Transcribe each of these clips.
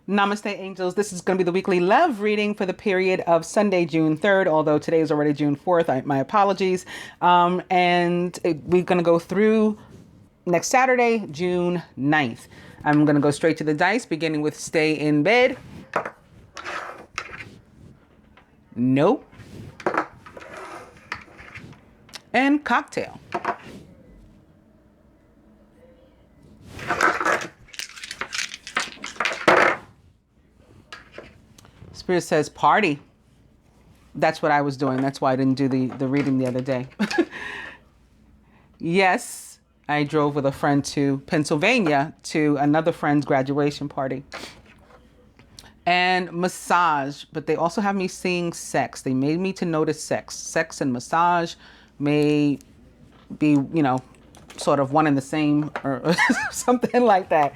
Namaste, angels. This is going to be the weekly love reading for the period of Sunday, June 3rd, although today is already June 4th. My apologies. We're going to go through next Saturday, June 9th. I'm going to go straight to the dice, beginning with stay in bed. Nope. And cocktail. Spirit says party. That's what I was doing. That's why I didn't do the reading the other day. Yes, I drove with a friend to Pennsylvania to another friend's graduation party. And massage, but they also have me seeing sex. They made me to notice sex. Sex and massage may be, sort of one and the same or something like that.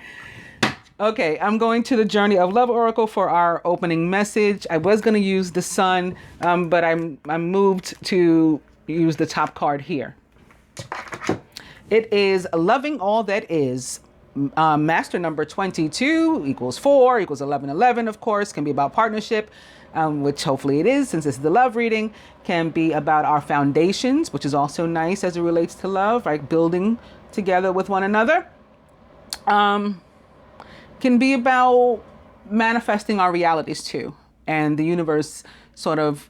Okay, I'm going to the Journey of Love Oracle for our opening message. I was going to use the Sun, but I'm moved to use the top card here. It is Loving All That Is. Master number 22 equals 4 equals 1111, of course, can be about partnership, which hopefully it is since this is the love reading. Can be about our foundations, which is also nice as it relates to love, right? Building together with one another. Can be about manifesting our realities too, and the universe sort of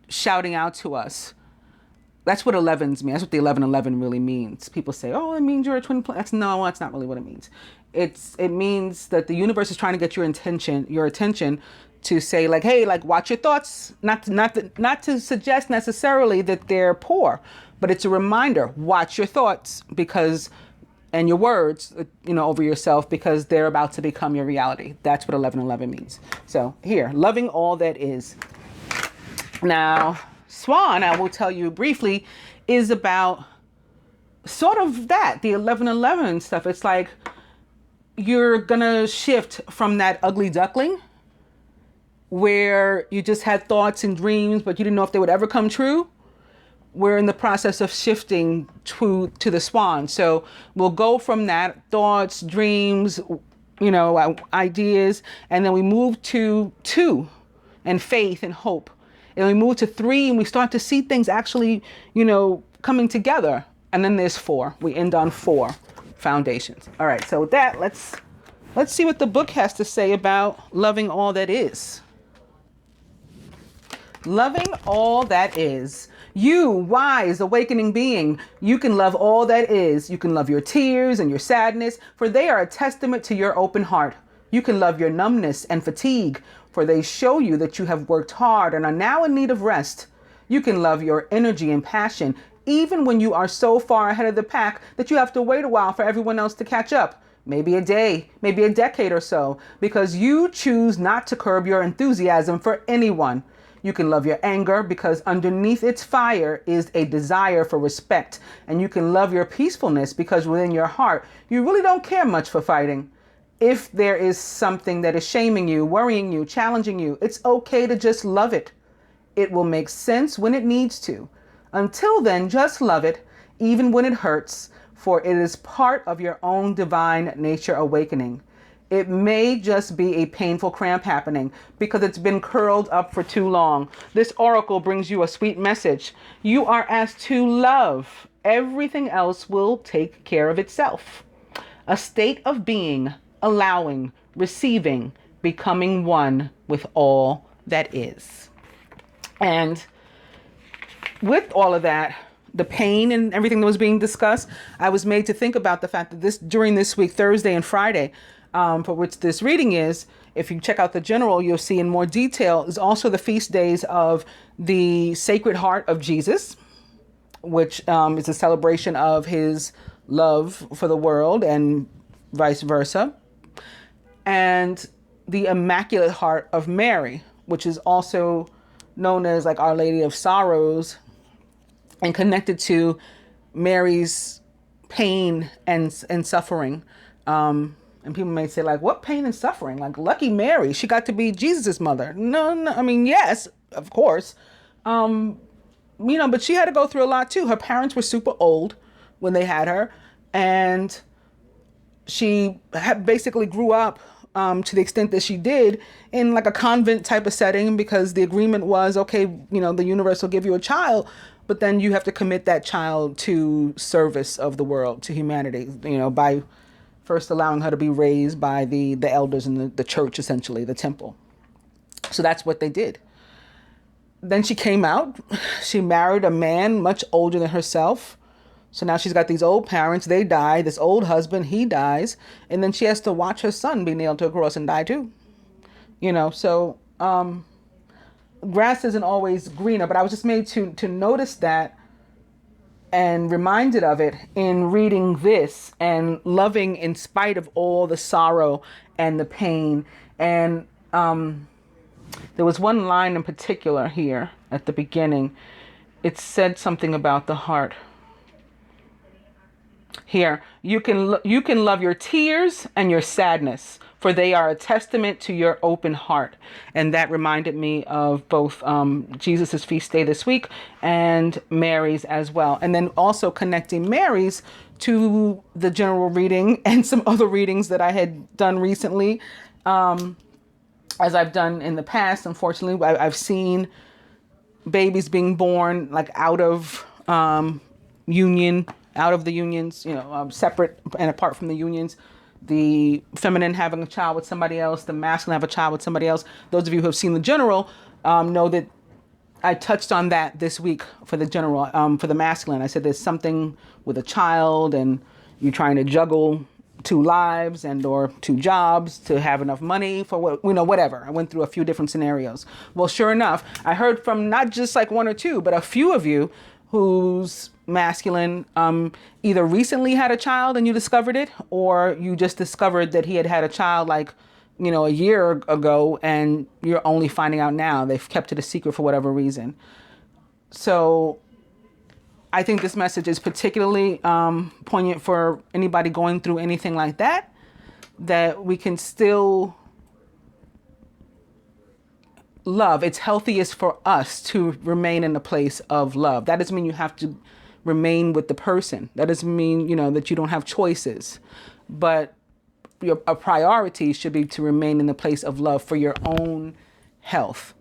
shouting out to us. That's what 11s mean. That's what the 1111 really means. People say, "Oh, it means you're a twin flame." That's not really what it means. It means that the universe is trying to get your attention to say like, "Hey, like watch your thoughts." Not to suggest necessarily that they're poor, but it's a reminder. Watch your thoughts and your words, over yourself, because they're about to become your reality. That's what 1111 means. So here, loving all that is. Now, Swan, I will tell you briefly, is about sort of that, the 1111 stuff. It's like you're gonna shift from that ugly duckling where you just had thoughts and dreams, but you didn't know if they would ever come true. We're in the process of shifting to the swan. So we'll go from that thoughts, dreams, ideas, and then we move to 2 and faith and hope. And we move to 3 and we start to see things actually, coming together. And then there's 4. We end on 4 foundations. All right. So with that, let's see what the book has to say about loving all that is. Loving all that is. You, wise, awakening being, you can love all that is. You can love your tears and your sadness, for they are a testament to your open heart. You can love your numbness and fatigue, for they show you that you have worked hard and are now in need of rest. You can love your energy and passion, even when you are so far ahead of the pack that you have to wait a while for everyone else to catch up. Maybe a day, maybe a decade or so, because you choose not to curb your enthusiasm for anyone. You can love your anger because underneath its fire is a desire for respect. And you can love your peacefulness because within your heart, you really don't care much for fighting. If there is something that is shaming you, worrying you, challenging you, it's okay to just love it. It will make sense when it needs to. Until then, just love it, even when it hurts, for it is part of your own divine nature awakening. It may just be a painful cramp happening because it's been curled up for too long. This oracle brings you a sweet message. You are asked to love. Everything else will take care of itself. A state of being, allowing, receiving, becoming one with all that is. And with all of that, the pain and everything that was being discussed, I was made to think about the fact that during this week, Thursday and Friday, for which this reading is, if you check out the general, you'll see in more detail, is also the feast days of the Sacred Heart of Jesus, which is a celebration of his love for the world and vice versa. And the Immaculate Heart of Mary, which is also known as like Our Lady of Sorrows and connected to Mary's pain and suffering. And people may say, like, what pain and suffering? Like, lucky Mary, she got to be Jesus's mother. No, I mean, yes, of course. But she had to go through a lot too. Her parents were super old when they had her. And she basically grew up to the extent that she did, in like a convent type of setting, because the agreement was, okay, the universe will give you a child, but then you have to commit that child to service of the world, to humanity, by first allowing her to be raised by the elders in the church, essentially, the temple. So that's what they did. Then she came out. She married a man much older than herself. So now she's got these old parents. They die. This old husband, he dies. And then she has to watch her son be nailed to a cross and die too. So grass isn't always greener. But I was just made to notice that and reminded of it in reading this and loving in spite of all the sorrow and the pain. And there was one line in particular here at the beginning. It said something about the heart. Here, you can love your tears and your sadness, for they are a testament to your open heart. And that reminded me of both Jesus's feast day this week and Mary's as well. And then also connecting Mary's to the general reading and some other readings that I had done recently. As I've done in the past, unfortunately, I've seen babies being born like out of the unions, separate and apart from the unions. The feminine having a child with somebody else, the masculine have a child with somebody else. Those of you who have seen the general know that I touched on that this week for the general, for the masculine. I said there's something with a child and you're trying to juggle 2 lives or 2 jobs to have enough money for whatever. I went through a few different scenarios. Well, sure enough, I heard from not just like 1 or 2, but a few of you whose masculine either recently had a child and you discovered it, or you just discovered that he had a child like, a year ago and you're only finding out now. They've kept it a secret for whatever reason. So I think this message is particularly poignant for anybody going through anything like that we can still love. It's healthiest for us to remain in a place of love. That doesn't mean you have to remain with the person. That doesn't mean, that you don't have choices. But a priority should be to remain in the place of love for your own health.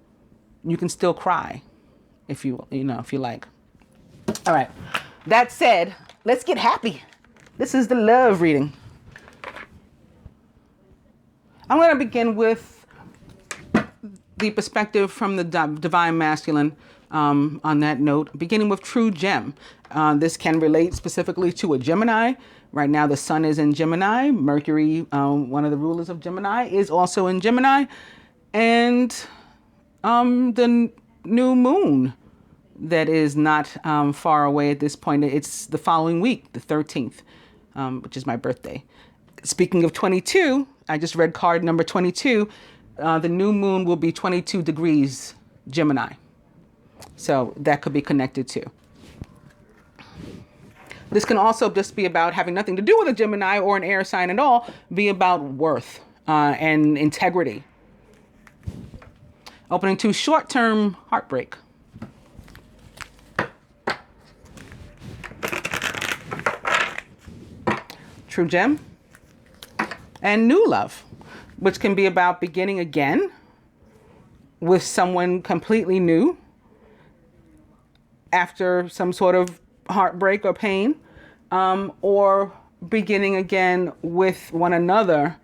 You can still cry if you like. All right. That said, let's get happy. This is the love reading. I'm going to begin with the perspective from the divine masculine on that note, beginning with true gem. This can relate specifically to a Gemini. Right now, the sun is in Gemini. Mercury, one of the rulers of Gemini, is also in Gemini. And the new moon that is not far away at this point. It's the following week, the 13th, which is my birthday. Speaking of 22, I just read card number 22. The new moon will be 22 degrees Gemini. So that could be connected to. This can also just be about having nothing to do with a Gemini or an air sign at all, be about worth and integrity. Opening to short-term heartbreak. True gem. And new love, which can be about beginning again with someone completely new after some sort of heartbreak or pain, or beginning again with one another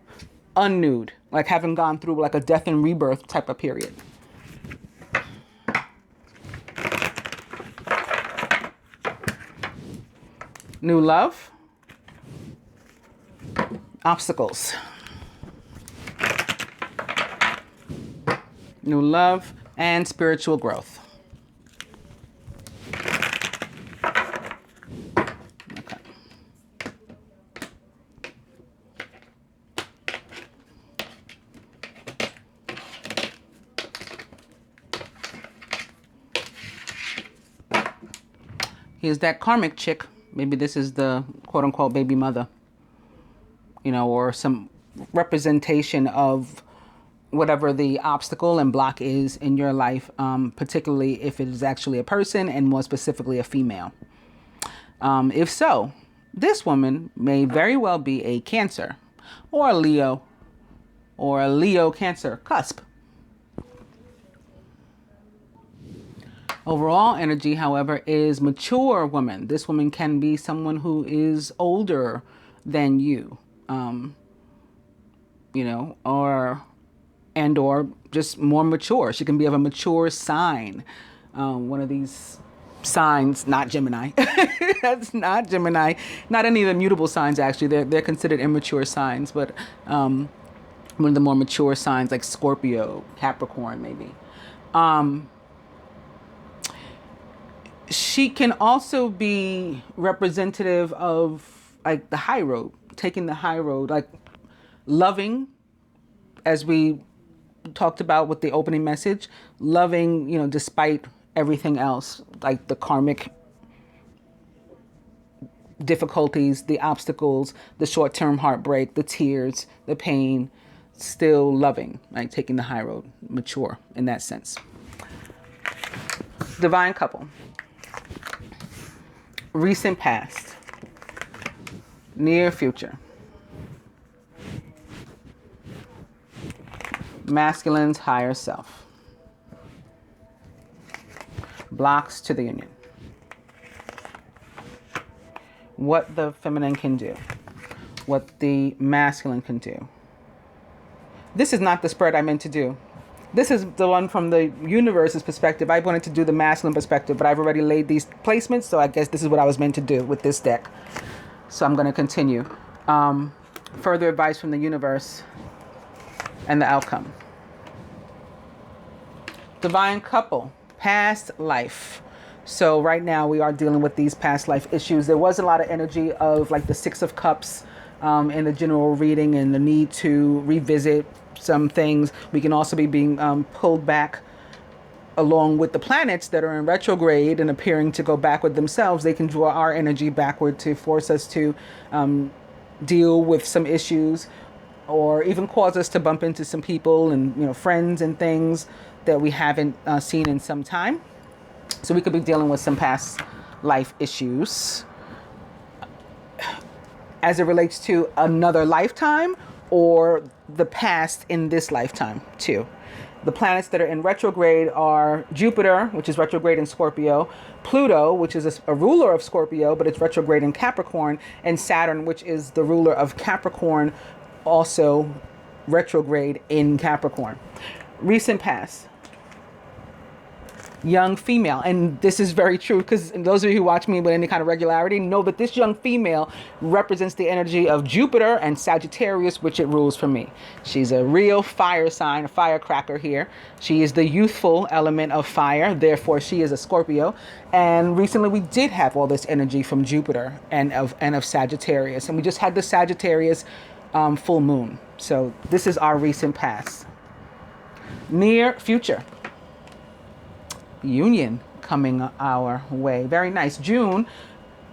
unnewed, like having gone through like a death and rebirth type of period. New love. Obstacles. New love and spiritual growth. Okay. Here's that karmic chick. Maybe this is the quote unquote baby mother. Or some representation of whatever the obstacle and block is in your life, particularly if it is actually a person and more specifically a female. If so, this woman may very well be a Cancer or a Leo or a Leo Cancer cusp. Overall energy, however, is mature woman. This woman can be someone who is older than you, or just more mature. She can be of a mature sign. One of these signs, not Gemini. That's not Gemini. Not any of the mutable signs, actually. They're considered immature signs, but one of the more mature signs, like Scorpio, Capricorn, maybe. She can also be representative of like the high road, taking the high road, like loving, as we talked about with the opening message, loving, despite everything else, like the karmic difficulties, the obstacles, the short-term heartbreak, the tears, the pain, still loving, like taking the high road, mature in that sense. Divine couple. Recent past. Near future. Masculine's higher self. Blocks to the union. What the feminine can do. What the masculine can do. This is not the spread I meant to do. This is the one from the universe's perspective. I wanted to do the masculine perspective, but I've already laid these placements, so I guess this is what I was meant to do with this deck. So I'm going to continue. Further advice from the universe and the outcome. Divine couple, past life. So right now we are dealing with these past life issues. There was a lot of energy of like the Six of Cups in the general reading, and the need to revisit some things. We can also be being pulled back along with the planets that are in retrograde and appearing to go backward themselves. They can draw our energy backward to force us to deal with some issues, or even cause us to bump into some people and friends and things that we haven't seen in some time. So we could be dealing with some past life issues as it relates to another lifetime, or the past in this lifetime too. The planets that are in retrograde are Jupiter, which is retrograde in Scorpio, Pluto, which is a ruler of Scorpio, but it's retrograde in Capricorn, and Saturn, which is the ruler of Capricorn, also retrograde in Capricorn. Recent past. Young female, and this is very true because those of you who watch me with any kind of regularity know that this young female represents the energy of Jupiter and Sagittarius, which it rules for me. She's a real fire sign, a firecracker here. She is the youthful element of fire, therefore she is a Scorpio. And recently we did have all this energy from Jupiter and of Sagittarius, and we just had the Sagittarius full moon. So this is our recent past. Near future. Union coming our way. Very nice. June,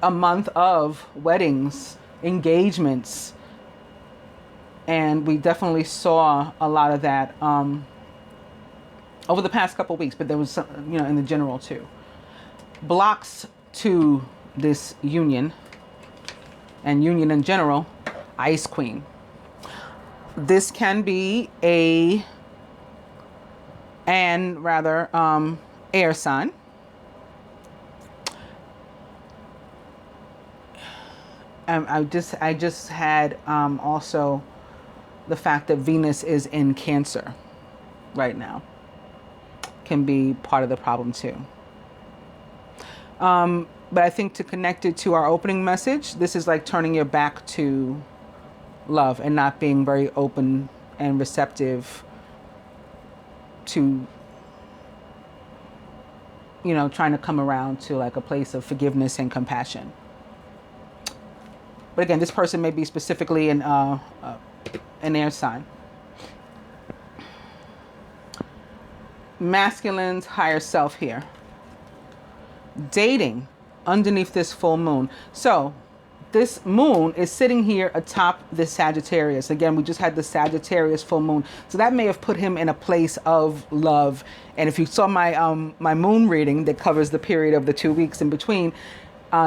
a month of weddings, engagements, and we definitely saw a lot of that over the past couple of weeks, but there was some, in the general too. Blocks to this union and union in general. Ice Queen. This can be air sign. I just had also the fact that Venus is in Cancer right now can be part of the problem too. But I think to connect it to our opening message, this is like turning your back to love and not being very open and receptive to trying to come around to like a place of forgiveness and compassion. But again, this person may be specifically an air sign. Masculine's higher self here. Dating underneath this full moon. So this moon is sitting here atop the Sagittarius. Again, we just had the Sagittarius full moon. So that may have put him in a place of love. And if you saw my my moon reading that covers the period of the 2 weeks in between,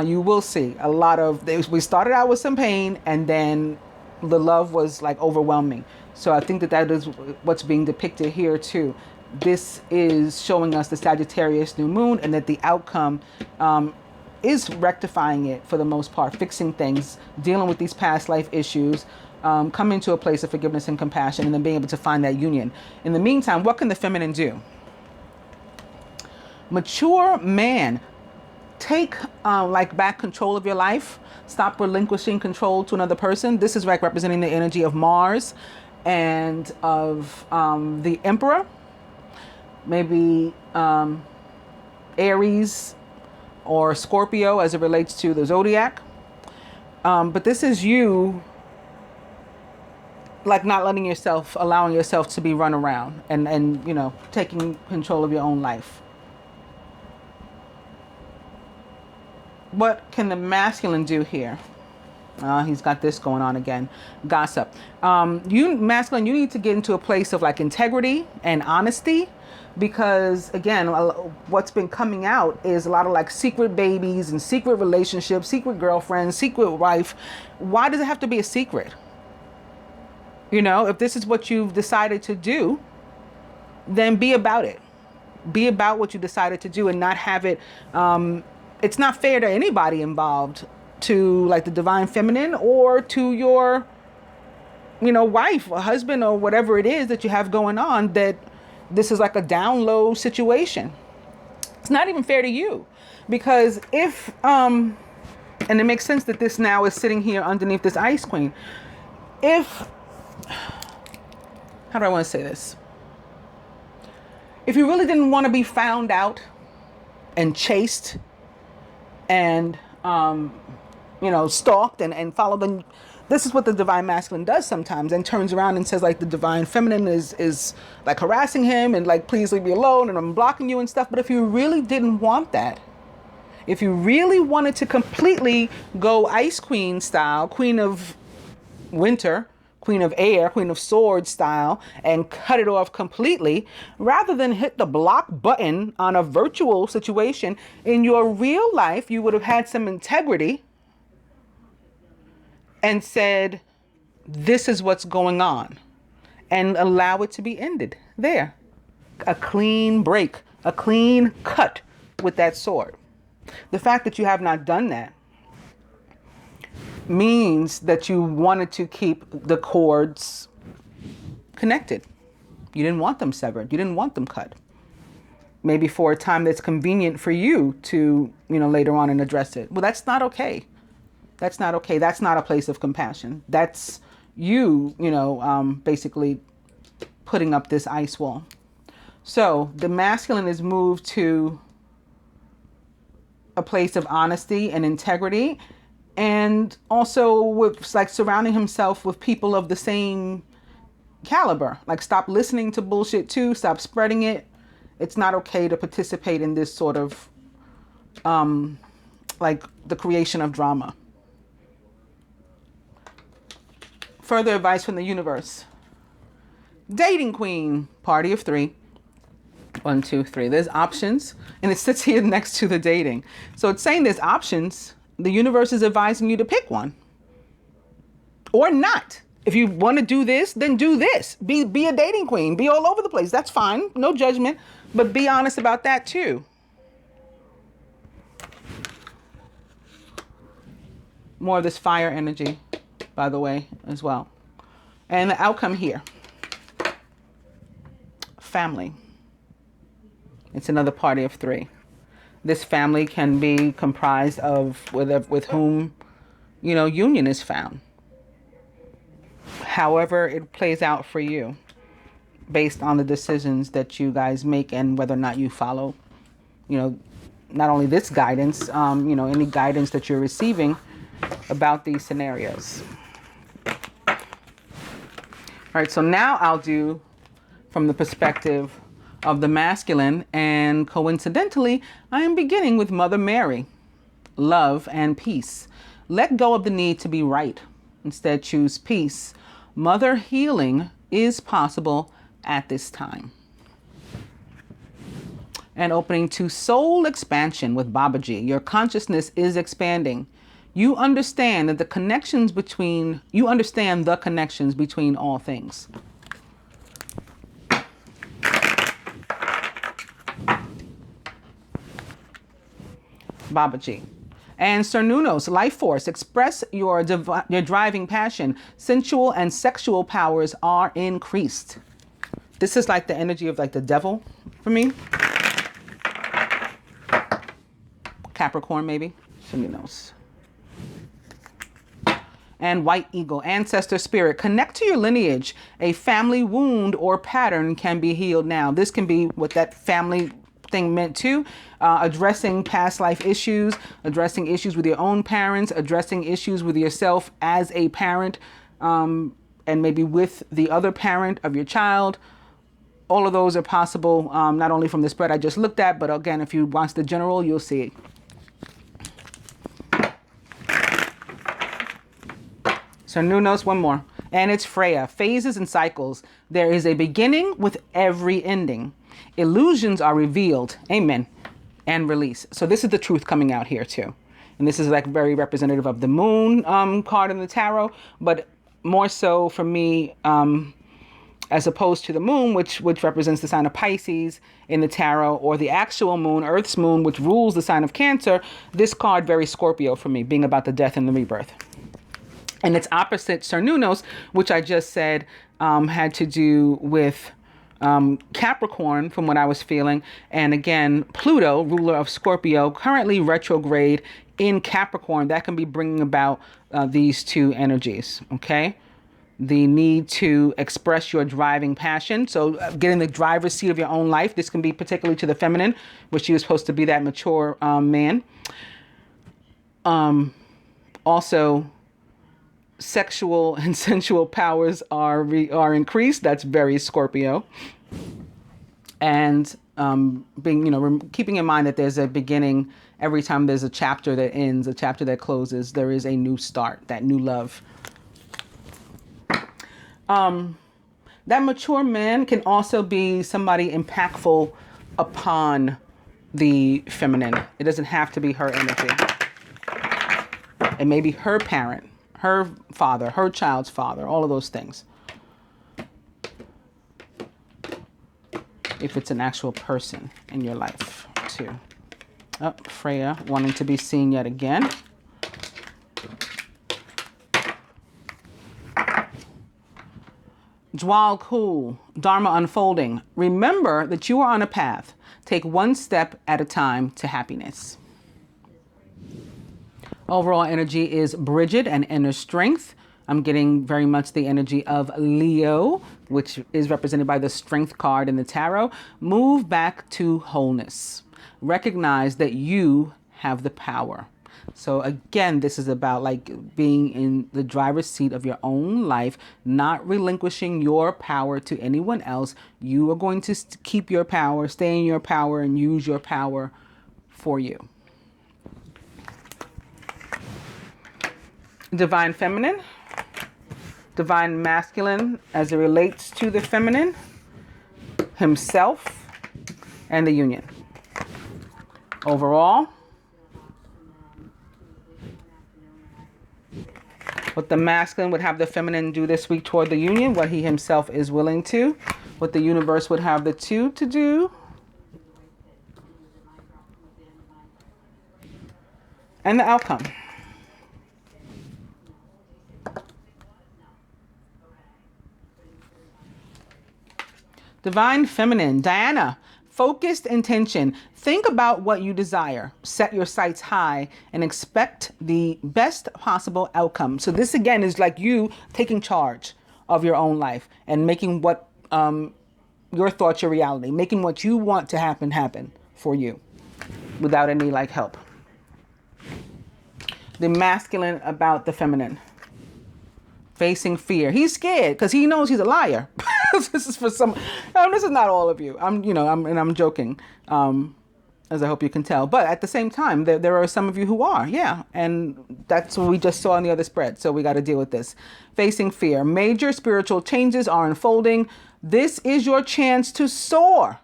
you will see a lot of, we started out with some pain, and then the love was like overwhelming. So I think that that is what's being depicted here too. This is showing us the Sagittarius new moon, and that the outcome is rectifying it for the most part, fixing things, dealing with these past life issues, coming to a place of forgiveness and compassion, and then being able to find that union. In the meantime, what can the feminine do? Mature man, take like back control of your life. Stop relinquishing control to another person. This is like representing the energy of Mars and of the Emperor. Maybe Aries or Scorpio as it relates to the zodiac. But this is you like not letting yourself, allowing yourself to be run around and you know, taking control of your own life. What can the masculine do here? He's got this going on again. Gossip. You masculine, you need to get into a place of like integrity and honesty, because again, what's been coming out is a lot of like secret babies and secret relationships, secret girlfriends, secret wife. Why does it have to be a secret? You know, if this is what you've decided to do, then be about it. Be about what you decided to do and not have it. It's not fair to anybody involved, to like the divine feminine or to your, you know, wife or husband or whatever it is that you have going on, that this is like a down low situation. It's not even fair to you, because if, and it makes sense that this now is sitting here underneath this ice queen. If, how do I want to say this? If you really didn't want to be found out and chased and, you know, stalked and followed, then this is what the divine masculine does sometimes, and turns around and says like the divine feminine is like harassing him and like, please leave me alone and I'm blocking you and stuff. But if you really didn't want that, if you really wanted to completely go ice queen style, queen of winter, queen of air, queen of swords style, and cut it off completely, rather than hit the block button on a virtual situation, in your real life, you would have had some integrity and said, this is what's going on, and allow it to be ended there. A clean break, a clean cut with that sword. The fact that you have not done that means that you wanted to keep the cords connected. You didn't want them severed. You didn't want them cut. Maybe for a time that's convenient for you to, you know, later on and address it. Well, that's not okay. That's not okay. That's not a place of compassion. That's you, you know, basically putting up this ice wall. So the masculine is moved to a place of honesty and integrity, and also with like surrounding himself with people of the same caliber. Like, stop listening to bullshit too. Stop spreading it. It's not okay to participate in this sort of like the creation of drama. Further advice from the universe. Dating queen, party of 3. 1, 2, 3. There's options, and it sits here next to the dating. So it's saying there's options. The universe is advising you to pick one or not. If you want to do this, then do this. Be a dating queen. Be all over the place. That's fine. No judgment, but be honest about that too. More of this fire energy, by the way, as well. And the outcome here. Family. It's another party of 3. This family can be comprised of with whom, you know, union is found. However it plays out for you, based on the decisions that you guys make and whether or not you follow, you know, not only this guidance, you know, any guidance that you're receiving about these scenarios. All right, so now I'll do from the perspective of the masculine, and coincidentally, I am beginning with Mother Mary. Love and peace. Let go of the need to be right. Instead, choose peace. Mother healing is possible at this time. And opening to soul expansion with Babaji. Your consciousness is expanding. You understand that you understand the connections between all things. Babaji. And Cernunnos, life force, express your driving passion. Sensual and sexual powers are increased. This is like the energy of like the devil for me. Capricorn, maybe. Cernunnos. And white eagle, ancestor spirit. Connect to your lineage. A family wound or pattern can be healed now. This can be what that family thing meant too. Addressing past life issues, addressing issues with your own parents, addressing issues with yourself as a parent, and maybe with the other parent of your child. All of those are possible, not only from the spread I just looked at, but again, if you watch the general, you'll see it. So Nunos, one more. And it's Freya. Phases and cycles. There is a beginning with every ending. Illusions are revealed. Amen. And release. So this is the truth coming out here too. And this is like very representative of the moon card in the tarot, but more so for me, as opposed to the moon, which represents the sign of Pisces in the tarot, or the actual moon, Earth's moon, which rules the sign of Cancer. This card, very Scorpio for me, being about the death and the rebirth. And its opposite, Cernunnos, which I just said had to do with Capricorn, from what I was feeling. And again, Pluto, ruler of Scorpio, currently retrograde in Capricorn. That can be bringing about these two energies, okay? The need to express your driving passion. So getting the driver's seat of your own life. This can be particularly to the feminine, which you're supposed to be that mature man. Also, sexual and sensual powers are increased. That's very Scorpio. And keeping in mind that there's a beginning every time there's a chapter that ends, a chapter that closes. There is a new start, that new love. That mature man can also be somebody impactful upon the feminine. It doesn't have to be her energy. It may be her parent, her father, her child's father, all of those things. If it's an actual person in your life too. Oh, Freya wanting to be seen yet again. Dwal Kul, Dharma unfolding. Remember that you are on a path. Take one step at a time to happiness. Overall energy is Bridget and inner strength. I'm getting very much the energy of Leo, which is represented by the strength card in the tarot. Move back to wholeness. Recognize that you have the power. So again, this is about like being in the driver's seat of your own life, not relinquishing your power to anyone else. You are going to keep your power, stay in your power, and use your power for you. Divine feminine, divine masculine as it relates to the feminine, himself, and the union. Overall, what the masculine would have the feminine do this week toward the union, what he himself is willing to, what the universe would have the two to do, and the outcome. Divine feminine, Diana, focused intention. Think about what you desire. Set your sights high and expect the best possible outcome. So this again is like you taking charge of your own life and making what your thoughts your reality, making what you want to happen for you without any like help. The masculine about the feminine. Facing fear. He's scared because he knows he's a liar. This is for some. This is not all of you. I'm joking, as I hope you can tell. But at the same time, there are some of you who are, yeah, and that's what we just saw in the other spread. So we got to deal with this. Facing fear. Major spiritual changes are unfolding. This is your chance to soar.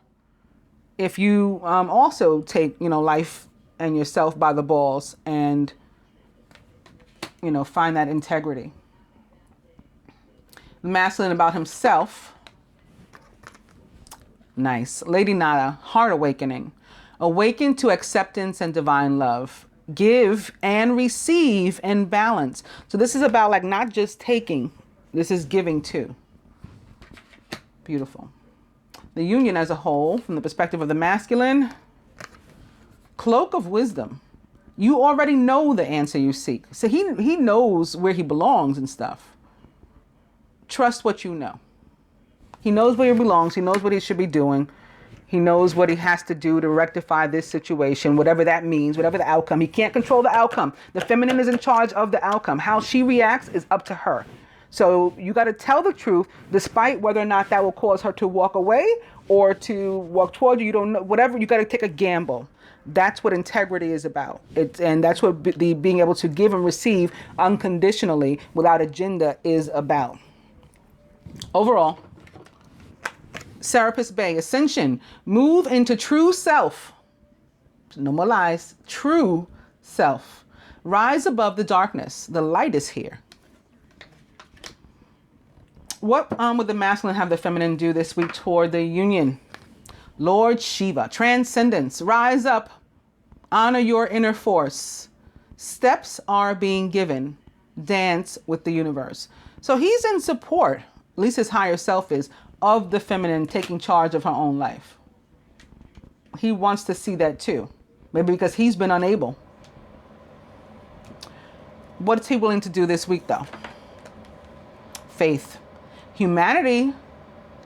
If you also take life and yourself by the balls and find that integrity. The masculine about himself. Nice. Lady Nada, heart awakening. Awaken to acceptance and divine love. Give and receive in balance. So this is about like not just taking. This is giving too. Beautiful. The union as a whole, from the perspective of the masculine. Cloak of wisdom. You already know the answer you seek. So he knows where he belongs and stuff. Trust what you know. He knows where he belongs. He knows what he should be doing. He knows what he has to do to rectify this situation, whatever that means, whatever the outcome. He can't control the outcome. The feminine is in charge of the outcome. How she reacts is up to her. So you got to tell the truth, despite whether or not that will cause her to walk away or to walk toward you. You don't know, whatever. You got to take a gamble. That's what integrity is about. And that's what the being able to give and receive unconditionally without agenda is about. Overall, Serapis Bay, ascension, move into true self. No more lies. True self. Rise above the darkness. The light is here. What would the masculine have the feminine do this week toward the union? Lord Shiva, transcendence, rise up, honor your inner force. Steps are being given. Dance with the universe. So he's in support, at least his higher self is, of the feminine taking charge of her own life. He wants to see that too. Maybe because he's been unable. What is he willing to do this week though? Faith, humanity,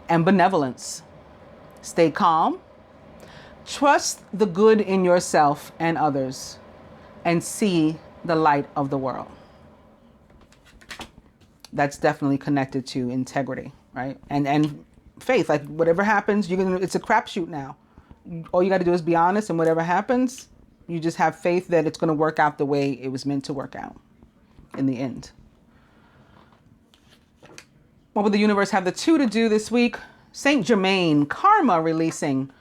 and benevolence. Stay calm. Trust the good in yourself and others, and see the light of the world. That's definitely connected to integrity, right? And faith. Like whatever happens, it's a crapshoot now. All you got to do is be honest, and whatever happens, you just have faith that it's going to work out the way it was meant to work out in the end. What would the universe have the two to do this week? Saint Germain, karma releasing.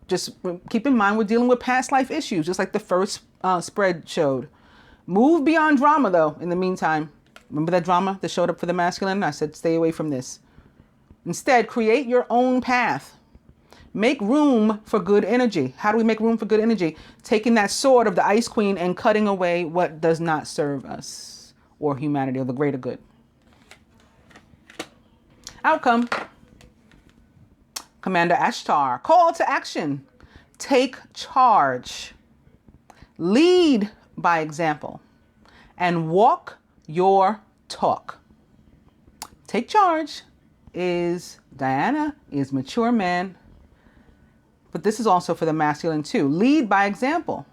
Just keep in mind we're dealing with past life issues, just like the first spread showed. Move beyond drama, though, in the meantime. Remember that drama that showed up for the masculine? I said, stay away from this. Instead, create your own path. Make room for good energy. How do we make room for good energy? Taking that sword of the Ice Queen and cutting away what does not serve us or humanity or the greater good. Outcome. Commander Ashtar, call to action. Take charge. Lead by example. And walk your talk. Take charge is Diana, is mature man. But this is also for the masculine too. Lead by example.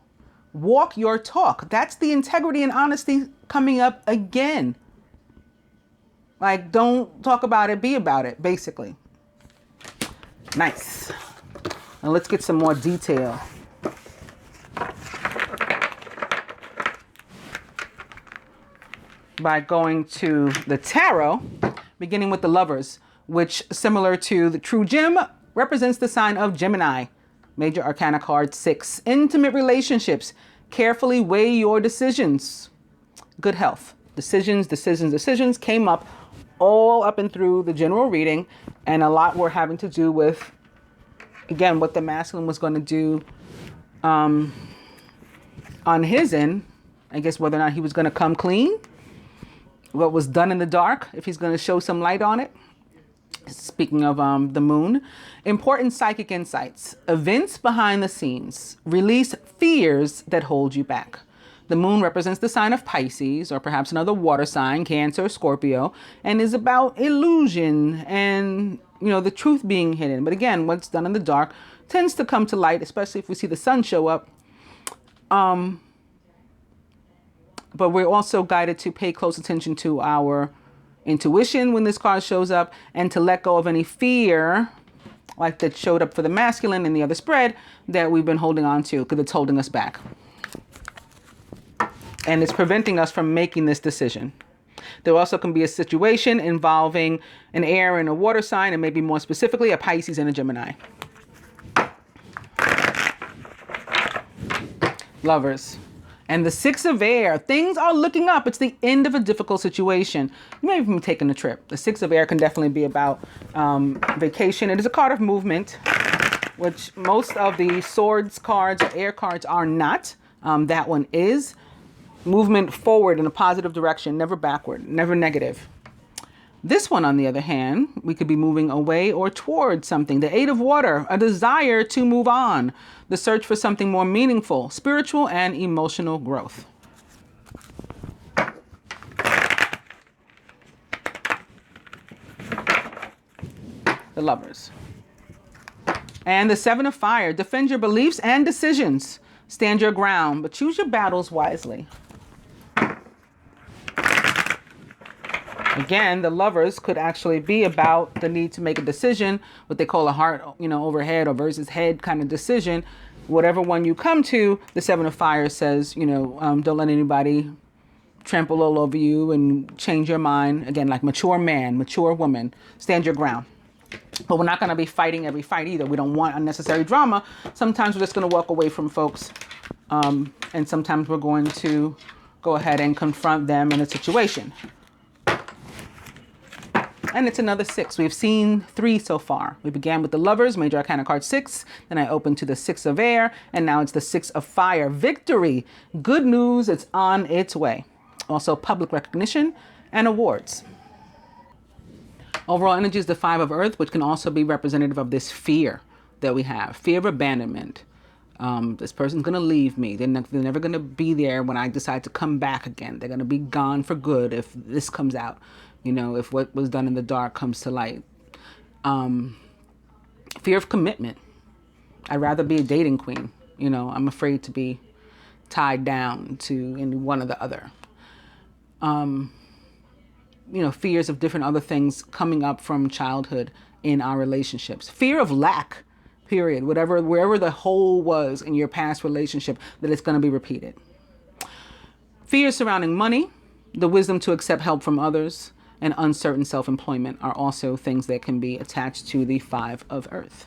Walk your talk. That's the integrity and honesty coming up again. Like, don't talk about it, be about it, basically. Nice. Now let's get some more detail. By going to the tarot, beginning with the Lovers, which, similar to the True Gem, represents the sign of Gemini. Major Arcana card 6. Intimate relationships. Carefully weigh your decisions. Good health. Decisions came up all up and through the general reading, and a lot were having to do with, again, what the masculine was going to do on his end. I guess whether or not he was going to come clean, what was done in the dark, if he's going to show some light on it. Speaking of the moon, important psychic insights, events behind the scenes, release fears that hold you back. The moon represents the sign of Pisces, or perhaps another water sign, Cancer, Scorpio, and is about illusion and, the truth being hidden. But again, what's done in the dark tends to come to light, especially if we see the sun show up. But we're also guided to pay close attention to our intuition when this card shows up, and to let go of any fear, like that showed up for the masculine in the other spread, that we've been holding on to because it's holding us back. And it's preventing us from making this decision. There also can be a situation involving an air and a water sign, and maybe more specifically a Pisces and a Gemini. Lovers. And the Six of Air, things are looking up. It's the end of a difficult situation. You may even be taking a trip. The Six of Air can definitely be about vacation. It is a card of movement, which most of the swords cards or air cards are not. That one is movement forward in a positive direction, never backward, never negative. This one, on the other hand, we could be moving away or towards something. The Eight of Water, a desire to move on. The search for something more meaningful, spiritual and emotional growth. The Lovers. And the Seven of Fire, defend your beliefs and decisions. Stand your ground, but choose your battles wisely. Again, the Lovers could actually be about the need to make a decision, what they call a heart, over head or versus head kind of decision. Whatever one you come to, the Seven of Fire says, don't let anybody trample all over you and change your mind. Again, like mature man, mature woman, stand your ground. But we're not going to be fighting every fight either. We don't want unnecessary drama. Sometimes we're just going to walk away from folks. And sometimes we're going to go ahead and confront them in a situation. And it's another 6. We've seen 3 so far. We began with the Lovers, Major Arcana card 6. Then I opened to the Six of Air. And now it's the Six of Fire. Victory. Good news. It's on its way. Also public recognition and awards. Overall energy is the Five of Earth, which can also be representative of this fear that we have. Fear of abandonment. This person's going to leave me. They're never going to be there when I decide to come back again. They're going to be gone for good if this comes out. If what was done in the dark comes to light. Fear of commitment. I'd rather be a dating queen. I'm afraid to be tied down to any one or the other. Fears of different other things coming up from childhood in our relationships. Fear of lack, period. Wherever the hole was in your past relationship, that it's going to be repeated. Fears surrounding money, the wisdom to accept help from others, and uncertain self-employment are also things that can be attached to the Five of Earth.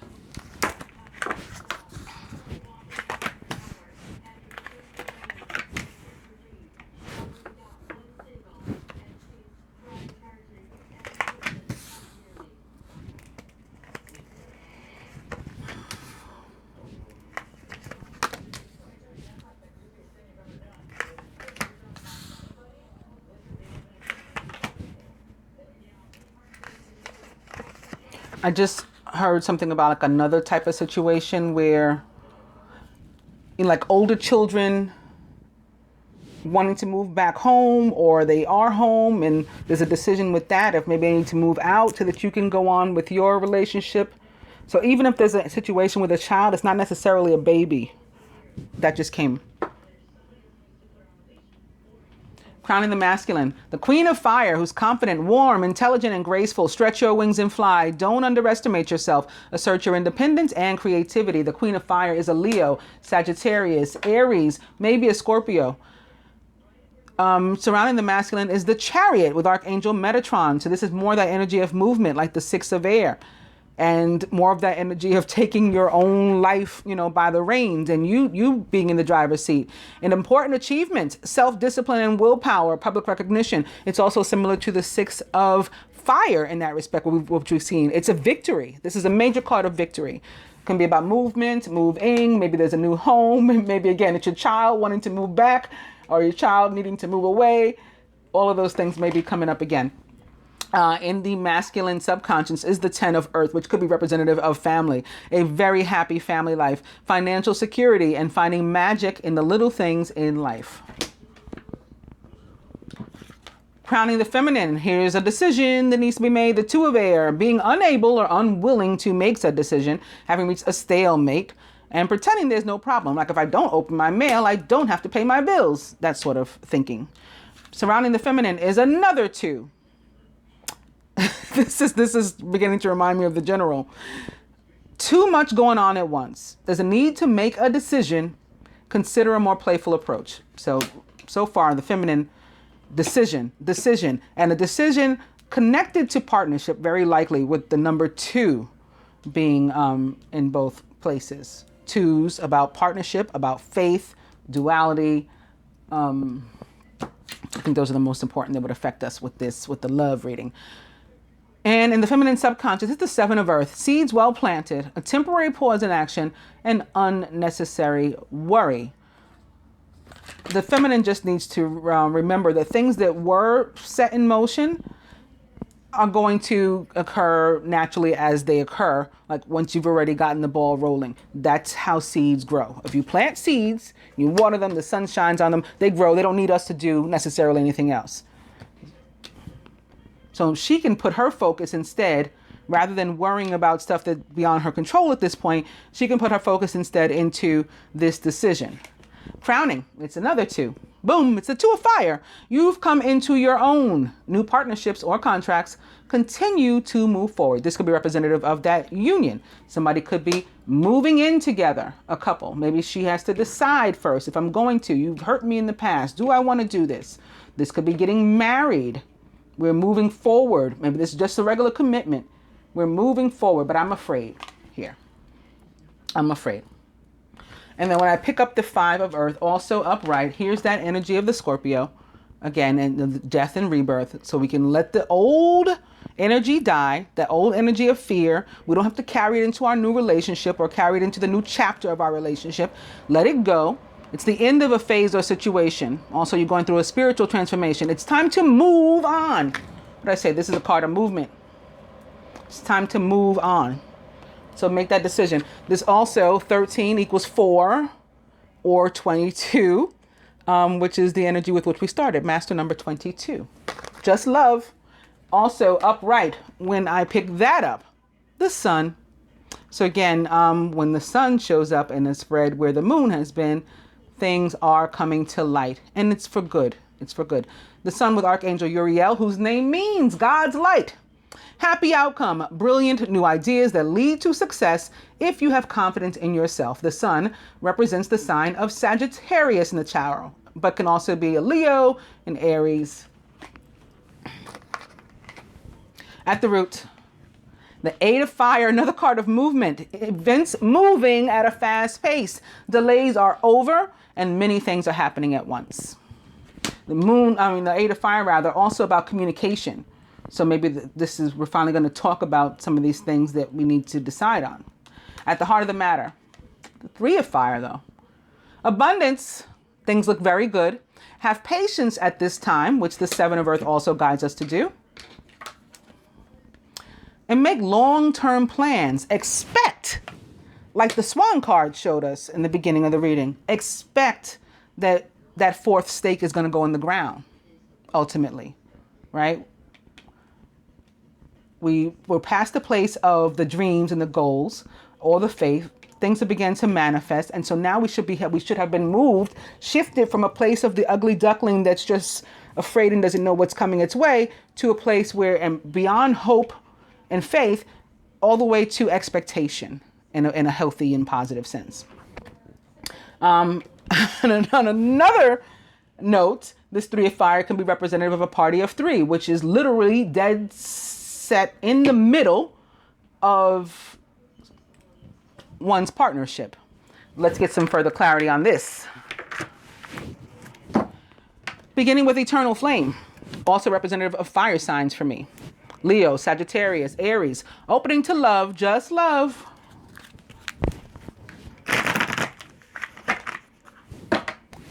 I just heard something about like another type of situation where like older children wanting to move back home, or they are home and there's a decision with that if maybe they need to move out so that you can go on with your relationship. So even if there's a situation with a child, it's not necessarily a baby. That just came. Crowning the masculine, the Queen of Fire, who's confident, warm, intelligent, and graceful. Stretch your wings and fly. Don't underestimate yourself. Assert your independence and creativity. The Queen of Fire is a Leo, Sagittarius, Aries, maybe a Scorpio. Surrounding the masculine is the Chariot with Archangel Metatron. So this is more that energy of movement, like the Six of Air. And more of that energy of taking your own life, by the reins, and you being in the driver's seat. An important achievement, self-discipline and willpower, public recognition. It's also similar to the Six of Fire in that respect, what we've seen. It's a victory. This is a major card of victory. It can be about movement, moving. Maybe there's a new home. Maybe, again, it's your child wanting to move back, or your child needing to move away. All of those things may be coming up again. In the masculine subconscious is the Ten of Earth, which could be representative of family, a very happy family life, financial security, and finding magic in the little things in life. Crowning the feminine, here's a decision that needs to be made. The Two of Air, being unable or unwilling to make said decision, having reached a stalemate, and pretending there's no problem. Like if I don't open my mail, I don't have to pay my bills. That sort of thinking. Surrounding the feminine is another two. This is beginning to remind me of the General. Too much going on at once. There's a need to make a decision. Consider a more playful approach. So far, the feminine decision, and a decision connected to partnership, very likely with the number 2 being in both places. 2s about partnership, about faith, duality, I think those are the most important that would affect us with the love reading. And in the feminine subconscious, it's the 7 of earth. Seeds well planted, a temporary pause in action, and unnecessary worry. The feminine just needs to remember that things that were set in motion are going to occur naturally as they occur, like once you've already gotten the ball rolling. That's how seeds grow. If you plant seeds, you water them, the sun shines on them, they grow. They don't need us to do necessarily anything else. So she can put her focus instead, rather than worrying about stuff that's beyond her control at this point, she can put her focus instead into this decision. Crowning, it's another 2. Boom, it's the 2 of fire. You've come into your own new partnerships or contracts. Continue to move forward. This could be representative of that union. Somebody could be moving in together, a couple. Maybe she has to decide first, if I'm going to, you've hurt me in the past. Do I want to do this? This could be getting married. We're moving forward. Maybe this is just a regular commitment. We're moving forward, but I'm afraid here. I'm afraid. And then when I pick up the 5 of earth, also upright, here's that energy of the Scorpio. Again, and the death and rebirth. So we can let the old energy die, that old energy of fear. We don't have to carry it into our new relationship or carry it into the new chapter of our relationship. Let it go. It's the end of a phase or situation. Also, you're going through a spiritual transformation. It's time to move on. What did I say? This is a card of movement. It's time to move on. So make that decision. This also, 13 equals 4 or 22, which is the energy with which we started. Master number 22. Just love. Also upright. When I pick that up, the sun. So again, when the sun shows up in a spread where the moon has been, things are coming to light. And it's for good. It's for good. The sun with Archangel Uriel, whose name means God's light. Happy outcome, brilliant new ideas that lead to success if you have confidence in yourself. The sun represents the sign of Sagittarius in the tarot, but can also be a Leo and Aries. At the root, the 8 of fire, another card of movement. Events moving at a fast pace. Delays are over and many things are happening at once. The 8 of fire rather, also about communication. So maybe we're finally going to talk about some of these things that we need to decide on. At the heart of the matter, the 3 of fire though. Abundance, things look very good. Have patience at this time, which the 7 of earth also guides us to do. And make long-term plans. Expect, like the Swan card showed us in the beginning of the reading, expect that that 4th stake is going to go in the ground, ultimately, right? We're past the place of the dreams and the goals or the faith. Things have begun to manifest. And so now we should have been moved, shifted from a place of the ugly duckling that's just afraid and doesn't know what's coming its way to a place where, and beyond hope and faith, all the way to expectation in a healthy and positive sense. And on another note, this 3 of fire can be representative of a party of 3, which is literally dead set in the middle of one's partnership. Let's get some further clarity on this. Beginning with eternal flame, also representative of fire signs for me. Leo, Sagittarius, Aries, opening to love, just love.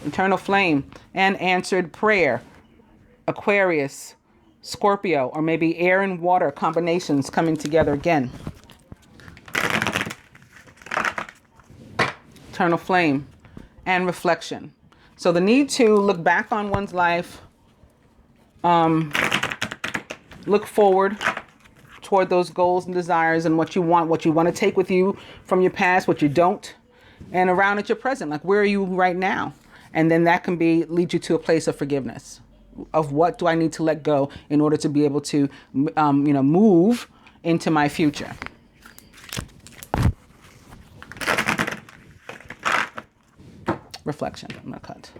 Eternal flame and answered prayer. Aquarius, Scorpio, or maybe air and water combinations coming together again. Eternal flame and reflection. So the need to look back on one's life, look forward toward those goals and desires and what you want to take with you from your past, what you don't, and around at your present. Like, where are you right now? And then that can lead you to a place of forgiveness. Of what do I need to let go in order to be able to, move into my future. Reflection. I'm gonna cut.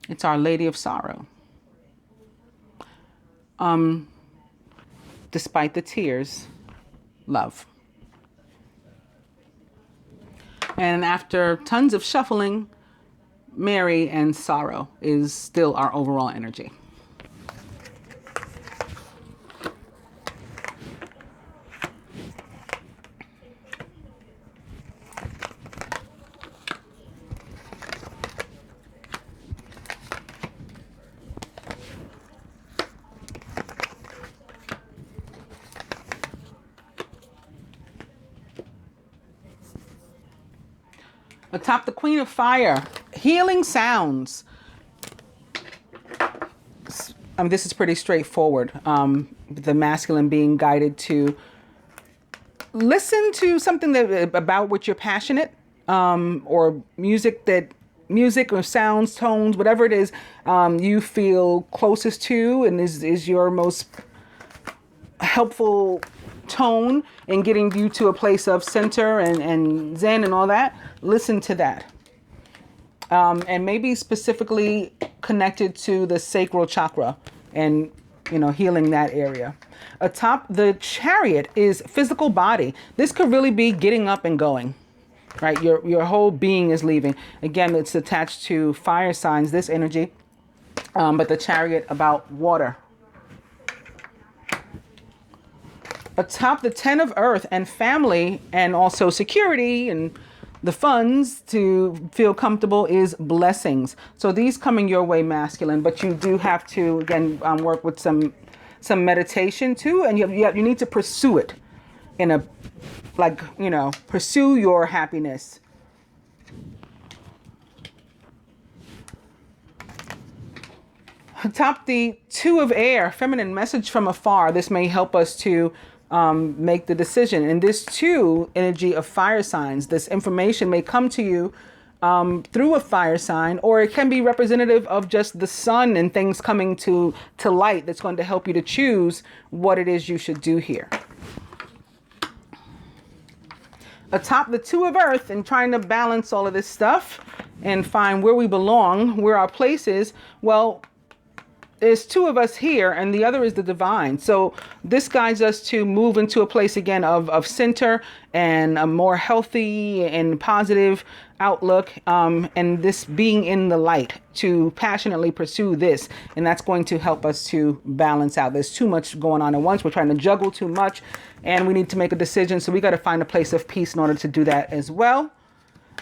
It's Our Lady of Sorrow. Despite the tears, love. And after tons of shuffling, Mary and sorrow is still our overall energy. Atop the Queen of Fire, healing sounds. This is pretty straightforward. The masculine being guided to listen to something that about which you're passionate, or music or sounds, tones, whatever it is, you feel closest to and is your most helpful tone in getting you to a place of center and zen and all that. Listen to that. And maybe specifically connected to the sacral chakra and, healing that area. Atop the Chariot is physical body. This could really be getting up and going, right? Your whole being is leaving. Again, it's attached to fire signs, this energy, but the Chariot about water. Atop the 10 of Earth and family and also security and the funds to feel comfortable is blessings. So these coming your way, masculine, but you do have to, again, work with some meditation too. And you need to pursue it pursue your happiness. Atop the 2 of Air, feminine, message from afar. This may help us to make the decision. And this 2 energy of fire signs, this information may come to you through a fire sign, or it can be representative of just the sun and things coming to light that's going to help you to choose what it is you should do here. Atop the 2 of Earth and trying to balance all of this stuff and find where we belong, where our place is, well, there's 2 of us here and the other is the divine. So this guides us to move into a place again of center and a more healthy and positive outlook. And this being in the light to passionately pursue this. And that's going to help us to balance out. There's too much going on at once. We're trying to juggle too much and we need to make a decision. So we got to find a place of peace in order to do that as well.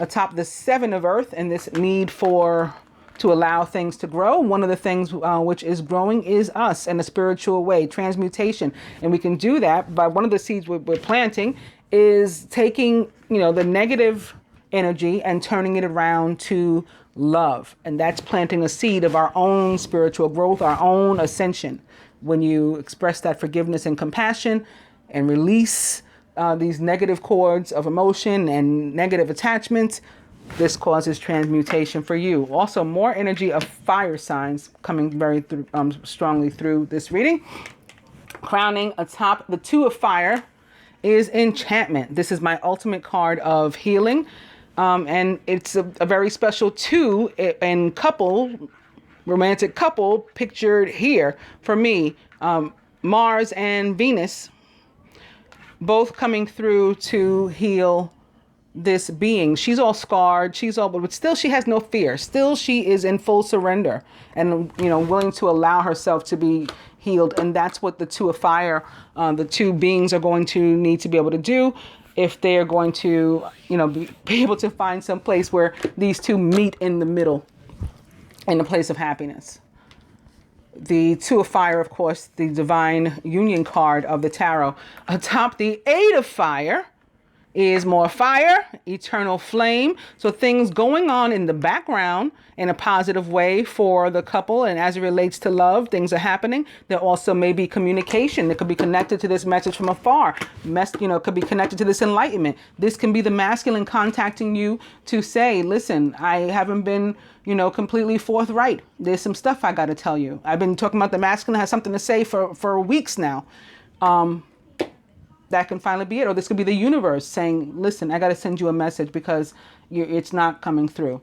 Atop the 7 of Earth and this need to allow things to grow. One of the things which is growing is us in a spiritual way, transmutation. And we can do that by one of the seeds we're planting is taking, the negative energy and turning it around to love. And that's planting a seed of our own spiritual growth, our own ascension. When you express that forgiveness and compassion and release these negative cords of emotion and negative attachments, this causes transmutation for you. Also, more energy of fire signs coming very strongly through this reading. Crowning atop the 2 of Fire is enchantment. This is my ultimate card of healing. And it's a very special 2 and romantic couple pictured here for me. Mars and Venus both coming through to heal this being. She's all scarred, but still she has no fear. Still she is in full surrender and willing to allow herself to be healed. And that's what the 2 of Fire, the 2 beings are going to need to be able to do if they're going to be able to find some place where these 2 meet in the middle in a place of happiness. The 2 of Fire, of course, the divine union card of the tarot. Atop the 8 of Fire is more fire, eternal flame. So things going on in the background in a positive way for the couple. And as it relates to love, things are happening. There also may be communication that could be connected to this message from afar. Could be connected to this enlightenment. This can be the masculine contacting you to say, listen, I haven't been, completely forthright. There's some stuff I got to tell you. I've been talking about the masculine has something to say for weeks now. That can finally be it. Or this could be the universe saying, listen, I got to send you a message because it's not coming through.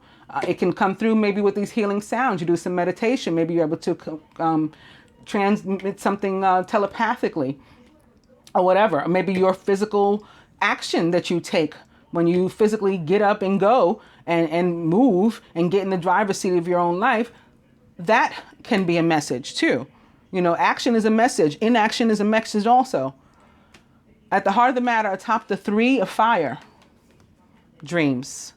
It can come through maybe with these healing sounds. You do some meditation. Maybe you're able to transmit something telepathically or whatever. Or maybe your physical action that you take when you physically get up and go and move and get in the driver's seat of your own life, that can be a message too. You know, action is a message. Inaction is a message also. At the heart of the matter, atop the 3 of fire, dreams.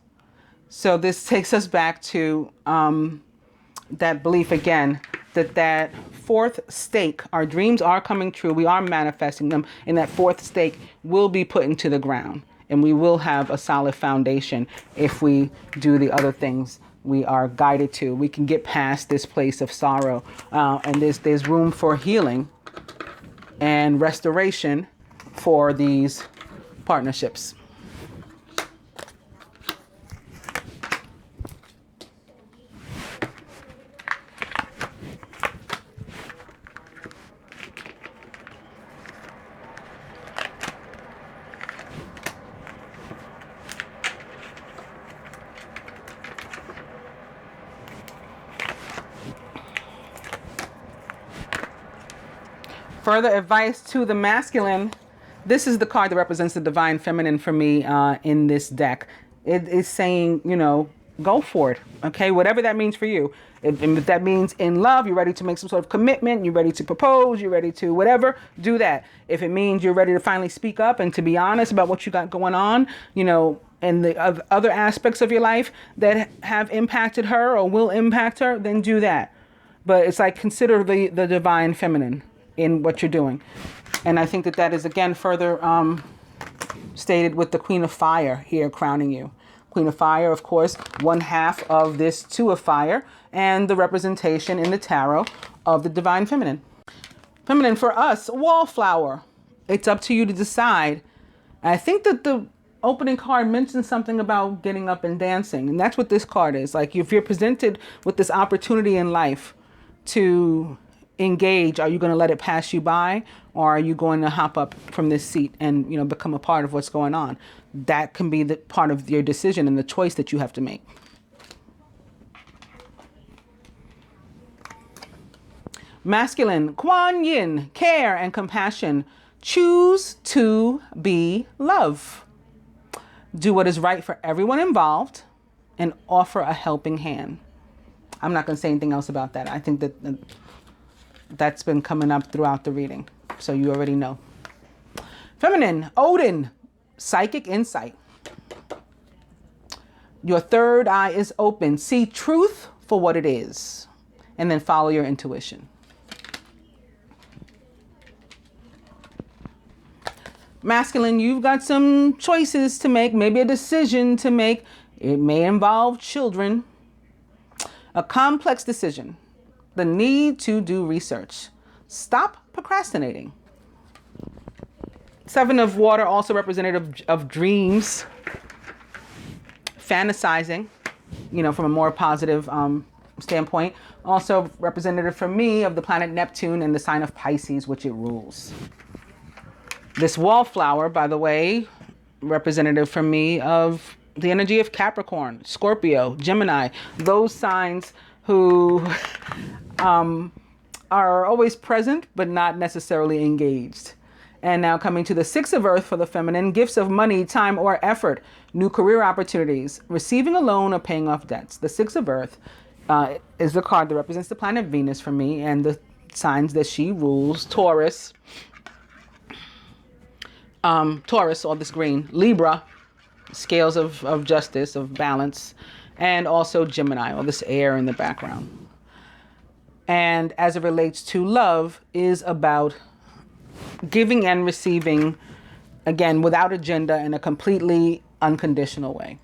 So this takes us back to that belief again, that 4th stake, our dreams are coming true. We are manifesting them. And that 4th stake will be put into the ground. And we will have a solid foundation if we do the other things we are guided to. We can get past this place of sorrow. And there's room for healing and restoration for these partnerships. Further advice to the masculine. This is the card that represents the divine feminine for me in this deck. It is saying, you know, go for it. Okay, whatever that means for you. If that means in love, you're ready to make some sort of commitment, you're ready to propose, you're ready to whatever, do that. If it means you're ready to finally speak up and to be honest about what you got going on, you know, and the other aspects of your life that have impacted her or will impact her, then do that. But it's like, consider the divine feminine in what you're doing. And I think that is again further stated with the Queen of Fire here crowning you. Queen of Fire, of course, 1/2 of this 2 of Fire, and the representation in the tarot of the divine feminine. Feminine for us, wallflower. It's up to you to decide. I think that the opening card mentions something about getting up and dancing, and that's what this card is. Like, if you're presented with this opportunity in life to engage, are you going to let it pass you by, or are you going to hop up from this seat and, you know, become a part of what's going on? That can be the part of your decision and the choice that you have to make. Masculine, Kuan Yin, care and compassion. Choose to be love. Do what is right for everyone involved and offer a helping hand. I'm not going to say anything else about that. I think that that's been coming up throughout the reading, so you already know. Feminine, Odin, psychic insight. Your 3rd eye is open. See truth for what it is, and then follow your intuition. Masculine, you've got some choices to make, maybe a decision to make. It may involve children. A complex decision. The need to do research. Stop procrastinating. 7 of water, also representative of dreams. Fantasizing, you know, from a more positive standpoint. Also representative for me of the planet Neptune and the sign of Pisces, which it rules. This wallflower, by the way, representative for me of the energy of Capricorn, Scorpio, Gemini, those signs who are always present, but not necessarily engaged. And now coming to the 6 of Earth for the feminine, gifts of money, time, or effort, new career opportunities, receiving a loan or paying off debts. The 6 of Earth is the card that represents the planet Venus for me and the signs that she rules. Taurus, all this green, Libra, scales of justice, of balance, and also Gemini, all this air in the background. And as it relates to love, is about giving and receiving, again, without agenda, in a completely unconditional way.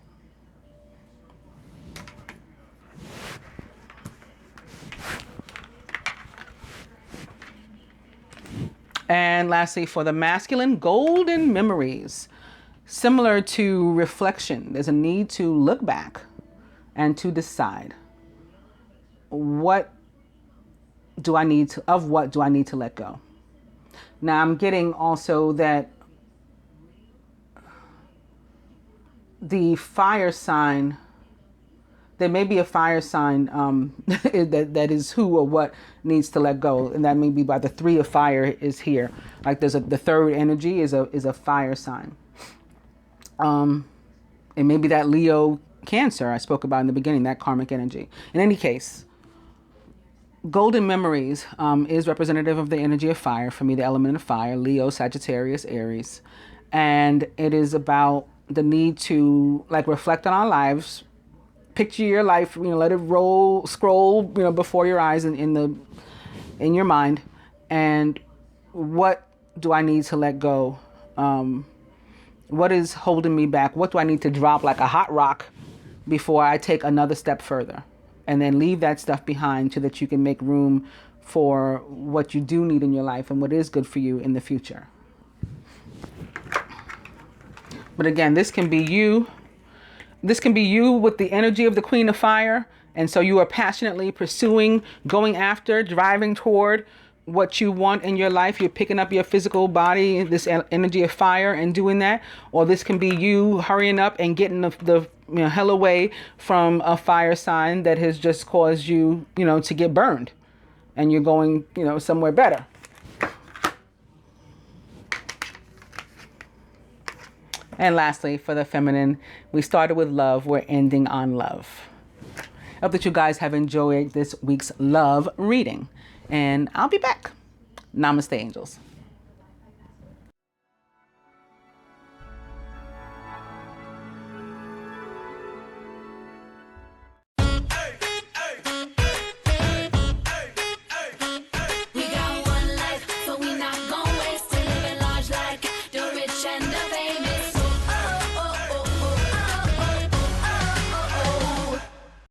And lastly, for the masculine, golden memories. Similar to reflection, there's a need to look back and to decide what do I need to let go. Now I'm getting also that the fire sign there may be a fire sign that is who or what needs to let go, and that may be by the 3 of fire is here. Like the 3rd energy is a fire sign. It may be that Leo Cancer I spoke about in the beginning, that karmic energy. In any case, golden memories is representative of the energy of fire. For me, the element of fire, Leo, Sagittarius, Aries, and it is about the need to like reflect on our lives. Picture your life, let it scroll, before your eyes and in your mind. And what do I need to let go? What is holding me back? What do I need to drop like a hot rock before I take another step further? And then leave that stuff behind so that you can make room for what you do need in your life and what is good for you in the future. But again, this can be you. This can be you with the energy of the Queen of Fire. And so you are passionately pursuing, going after, driving toward what you want in your life. You're picking up your physical body, this energy of fire, and doing that. Or this can be you hurrying up and getting the hell away from a fire sign that has just caused you, to get burned. And you're going, somewhere better. And lastly, for the feminine, we started with love. We're ending on love. I hope that you guys have enjoyed this week's love reading. And I'll be back. Namaste, angels.